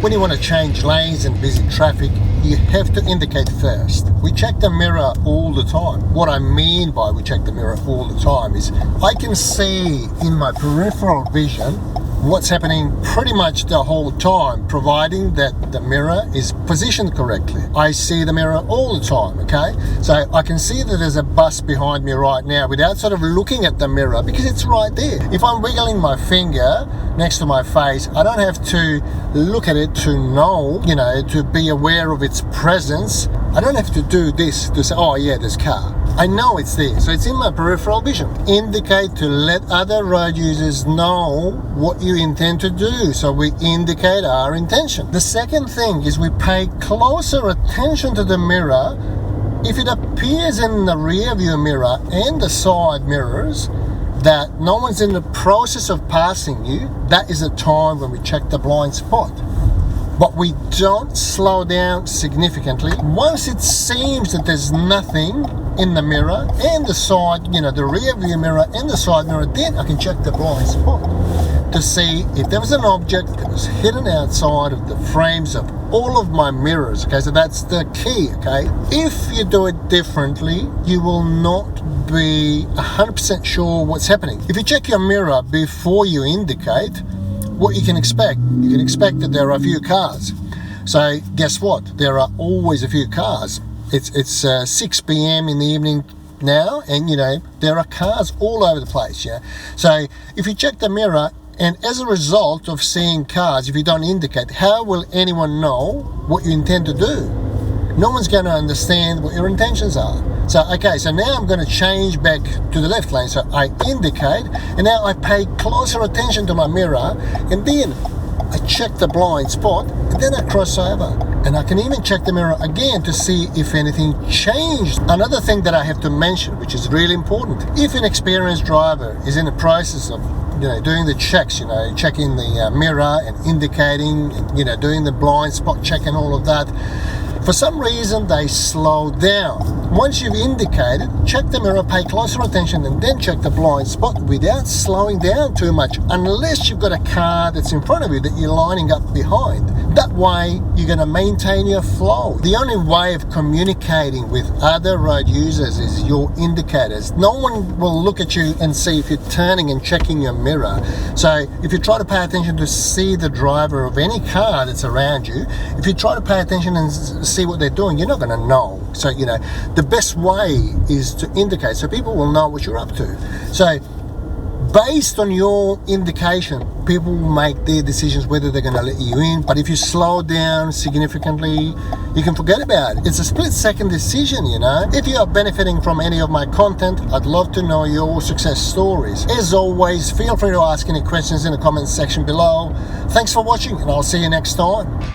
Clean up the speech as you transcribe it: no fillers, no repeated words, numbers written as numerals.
When you want to change lanes in busy traffic, you have to indicate first. We check the mirror all the time. What I mean by we check the mirror all the time is I can see in my peripheral vision what's happening pretty much the whole time, providing that the mirror is positioned correctly. I see the mirror all the time, okay? So I can see that there's a bus behind me right now without sort of looking at the mirror because it's right there. If I'm wiggling my finger next to my face, I don't have to look at it to know, to be aware of its presence. I don't have to do this to say, oh yeah, there's a car. I know it's there, so it's in my peripheral vision. Indicate to let other road users know what you intend to do, so we indicate our intention. The second thing is we pay closer attention to the mirror. If it appears in the rear view mirror and the side mirrors that no one's in the process of passing you, that is a time when we check the blind spot. But we don't slow down significantly. Once it seems that there's nothing in the mirror and the side, the rear view mirror and the side mirror, then I can check the blind spot to see if there was an object that was hidden outside of the frames of all of my mirrors. Okay, so that's the key, okay? If you do it differently, you will not be 100% sure what's happening. If you check your mirror before you indicate, what you can expect that there are a few cars. So guess what? There are always a few cars. It's 6 p.m. in the evening now, and there are cars all over the place. Yeah. So if you check the mirror, and as a result of seeing cars, if you don't indicate, how will anyone know what you intend to do? No one's going to understand what your intentions are. So now I'm going to change back to the left lane. So I indicate, and now I pay closer attention to my mirror, and then I check the blind spot, and then I cross over. And I can even check the mirror again to see if anything changed. Another thing that I have to mention, which is really important, if an experienced driver is in the process of doing the checks, checking the mirror and indicating, and, doing the blind spot check and all of that, for some reason they slow down. Once you've indicated, check the mirror, pay closer attention, and then check the blind spot without slowing down too much, unless you've got a car that's in front of you that you're lining up behind. That way, you're going to maintain your flow. The only way of communicating with other road users is your indicators. No one will look at you and see if you're turning and checking your mirror. So if you try to pay attention to see the driver of any car that's around you, if you try to pay attention and see what they're doing, you're not going to know. So, the best way is to indicate so people will know what you're up to. So based on your indication, people will make their decisions whether they're going to let you in. But if you slow down significantly, you can forget about it. It's a split-second decision, If you are benefiting from any of my content, I'd love to know your success stories. As always, feel free to ask any questions in the comments section below. Thanks for watching, and I'll see you next time.